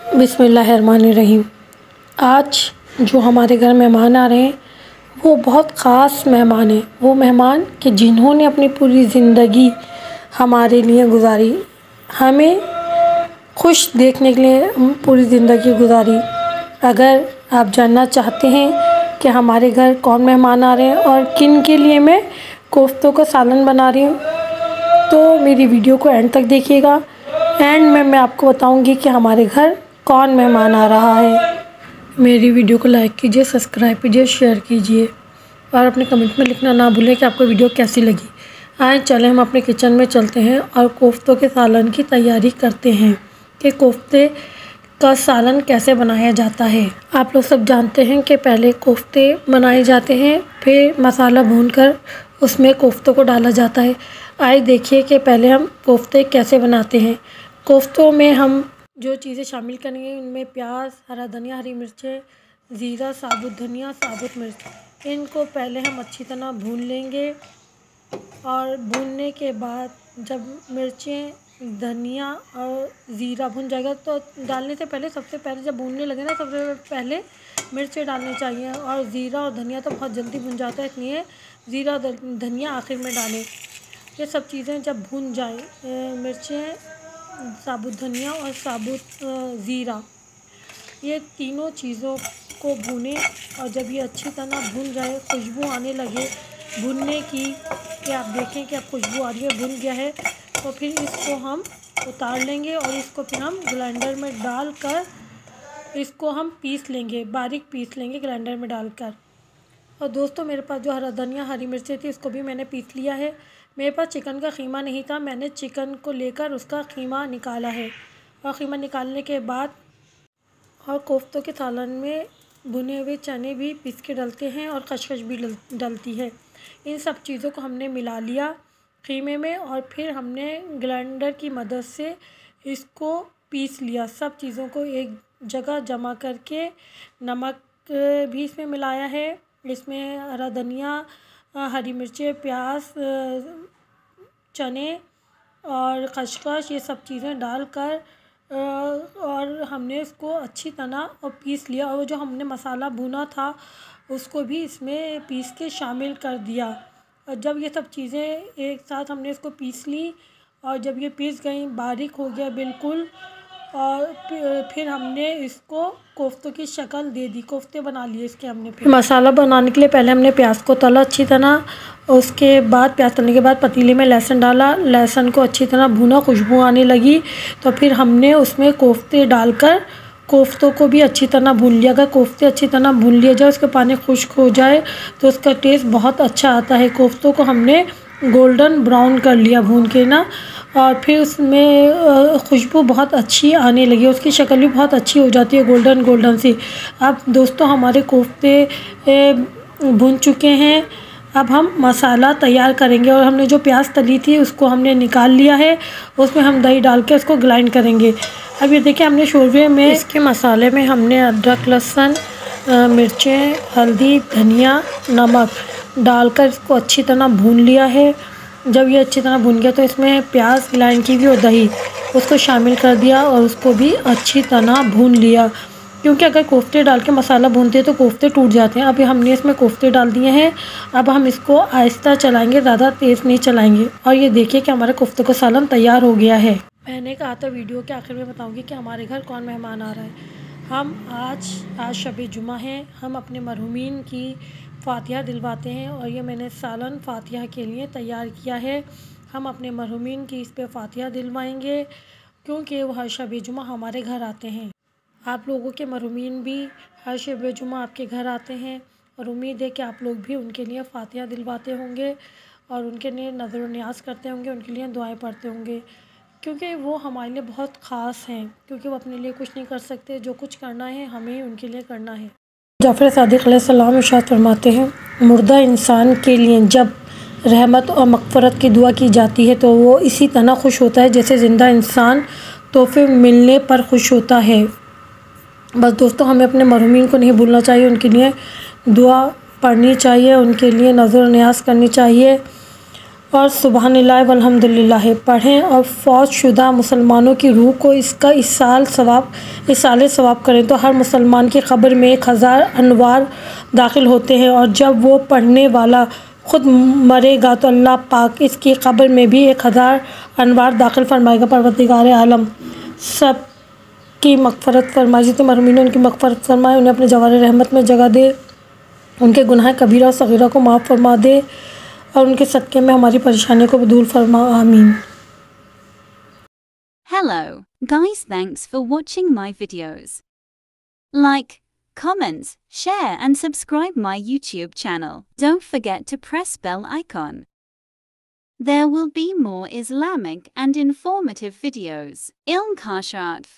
बिस्मिल्लाहिर्रहमानिर्रहीम। आज जो हमारे घर मेहमान आ रहे हैं वो बहुत ख़ास मेहमान हैं। वो मेहमान कि जिन्होंने अपनी पूरी ज़िंदगी हमारे लिए गुजारी, हमें खुश देखने के लिए पूरी ज़िंदगी गुजारी। अगर आप जानना चाहते हैं कि हमारे घर कौन मेहमान आ रहे हैं और किन के लिए मैं कोफ्तों का सालन बना रही हूँ, तो मेरी वीडियो को एंड तक देखिएगा। एंड में मैं आपको बताऊंगी कि हमारे घर कौन मेहमान आ रहा है। मेरी वीडियो को लाइक कीजिए, सब्सक्राइब कीजिए, शेयर कीजिए और अपने कमेंट में लिखना ना भूलें कि आपको वीडियो कैसी लगी। आए चलें हम अपने किचन में चलते हैं और कोफ्तों के सालन की तैयारी करते हैं कि कोफ्ते का सालन कैसे बनाया जाता है। आप लोग सब जानते हैं कि पहले कोफ्ते बनाए जाते हैं, फिर मसाला भूनकर उसमें कोफ्तों को डाला जाता है। आइए देखिए कि पहले हम कोफ्ते कैसे बनाते हैं। कोफ्तों में हम जो चीज़ें शामिल करेंगे उनमें प्याज, हरा धनिया, हरी मिर्चें, ज़ीरा, साबुत धनिया, साबुत मिर्च, इनको पहले हम अच्छी तरह भून लेंगे। और भूनने के बाद जब मिर्चें, धनिया और ज़ीरा भुन जाएगा तो डालने से पहले सबसे पहले जब भूनने लगे ना, सबसे पहले मिर्चें डालनी चाहिए। और ज़ीरा और धनिया तो बहुत जल्दी भुन जाता है, इसलिए ज़ीरा और धनिया आखिर में डालें। ये सब चीज़ें जब भुन जाए, मिर्चें, साबुत धनिया और साबुत ज़ीरा, ये तीनों चीज़ों को भूनें। और जब ये अच्छी तरह भुन जाए, खुशबू आने लगे भुनने की, कि आप देखें कि अब खुशबू आ रही है, भुन गया है, तो फिर इसको हम उतार लेंगे और इसको फिर हम ग्राइंडर में डालकर इसको हम पीस लेंगे, बारीक पीस लेंगे ग्राइंडर में डालकर। और दोस्तों, मेरे पास जो हरा धनिया, हरी मिर्चें थी, उसको भी मैंने पीस लिया है। मेरे पास चिकन का कीमा नहीं था, मैंने चिकन को लेकर उसका कीमा निकाला है। और कीमा निकालने के बाद और कोफ्तों के सालन में भुने हुए चने भी पीस के डलते हैं और खसखस भी डलती है। इन सब चीज़ों को हमने मिला लिया कीमे में और फिर हमने ग्राइंडर की मदद से इसको पीस लिया। सब चीज़ों को एक जगह जमा करके नमक भी इसमें मिलाया है। इसमें हरा धनिया, हरी मिर्चें, प्याज, चने और खसखस, ये सब चीज़ें डालकर और हमने इसको अच्छी तरह और पीस लिया। और जो हमने मसाला भुना था उसको भी इसमें पीस के शामिल कर दिया। और जब ये सब चीज़ें एक साथ हमने इसको पीस ली और जब ये पीस गई, बारीक हो गया बिल्कुल, और फिर हमने इसको कोफ्तों की शक्ल दे दी, कोफ्ते बना लिए इसके हमने। फिर मसाला बनाने के लिए पहले हमने प्याज को तला अच्छी तरह। उसके बाद प्याज तलने के बाद पतीले में लहसुन डाला, लहसुन को अच्छी तरह भुना, खुशबू आने लगी तो फिर हमने उसमें कोफ्ते डालकर कोफ्तों को भी अच्छी तरह भून लिया। अगर कोफ्ते अच्छी तरह भून लिया जाए, उसके पानी खुश्क हो जाए तो उसका टेस्ट बहुत अच्छा आता है। कोफ्तों को हमने गोल्डन ब्राउन कर लिया भून के ना, और फिर उसमें खुशबू बहुत अच्छी आने लगी, उसकी शक्ल भी बहुत अच्छी हो जाती है गोल्डन गोल्डन सी। अब दोस्तों, हमारे कोफ्ते भून चुके हैं। अब हम मसाला तैयार करेंगे और हमने जो प्याज तली थी उसको हमने निकाल लिया है। उसमें हम दही डाल के उसको ग्राइंड करेंगे। अब ये देखिए, हमने शोरबे में इसके मसाले में हमने अदरक, लहसुन, मिर्चें, हल्दी, धनिया, नमक डालकर इसको अच्छी तरह भून लिया है। जब ये अच्छी तरह भुन गया तो इसमें प्याज ग्राइंड की हुई और दही उसको शामिल कर दिया और उसको भी अच्छी तरह भून लिया, क्योंकि अगर कोफ्ते डाल के मसाला भूनते हैं तो कोफ्ते टूट जाते हैं। अभी हमने इसमें कोफ्ते डाल दिए हैं। अब हम इसको आहिस्ता चलाएंगे, ज़्यादा तेज़ नहीं चलाएंगे। और ये देखिए कि हमारा कोफ्ते का सालन तैयार हो गया है। मैंने कहा था वीडियो के आखिर में बताऊँगी कि हमारे घर कौन मेहमान आ रहा है। हम आज शब जुमा है, हम अपने मरहूमीन की फ़ातिहा दिलवाते हैं और ये मैंने सालन फ़ातिहा के लिए तैयार किया है। हम अपने मरहूमीन की इस पे फ़ातिहा दिलवाएंगे क्योंकि वो हर शब जुमा हमारे घर आते हैं। आप लोगों के मरहूमीन भी हर शब जुमा आपके घर आते हैं और उम्मीद है कि आप लोग भी उनके लिए फ़ातिहा दिलवाते होंगे और उनके लिए नज़र न्याज करते होंगे, उनके लिए दुआएं पढ़ते होंगे, क्योंकि वो हमारे लिए बहुत ख़ास हैं। क्योंकि वो अपने लिए कुछ नहीं कर सकते, जो कुछ करना है हमें ही उनके लिए करना है। जाफ़र सादिक़ अलैहिस्सलाम इरशाद फरमाते हैं, मुर्दा इंसान के लिए जब रहमत और मग़फ़रत की दुआ की जाती है तो वो इसी तरह खुश होता है जैसे ज़िंदा इंसान तोहफ़े मिलने पर खुश होता है। बस दोस्तों, हमें अपने मरहूमीन को नहीं भूलना चाहिए, उनके लिए दुआ पढ़नी चाहिए, उनके लिए नज़र न्याज़ करनी चाहिए। और सुबहानल्लाह वल्हम्दुलिल्लाह पढ़ें और फौत शुदा मुसलमानों की रूह को इसका इसाल सवाब करें तो हर मुसलमान की क़ब्र में 1000 अनवार दाखिल होते हैं, और जब वो पढ़ने वाला ख़ुद मरेगा तो अल्लाह पाक इसकी क़ब्र में भी 1000 अनवार दाखिल फरमाएगा। परवरदिगार आलम सब की मग़फ़रत फरमाए, जितने मरहूमीन उनकी मग़फ़रत फरमाए, उन्हें अपने जवार रहमत में जगह दे, उनके गुनाह कबीरा और सग़ीरा को माफ़ फरमा दे, और उनके सदक़े में हमारी परेशानियों को दूर फरमा। आमीन। Hello, guys, thanks for watching my videos. Like, comment, share and subscribe my YouTube channel. Don't forget to press bell icon. There will be more Islamic and informative videos. Ilm Kashat.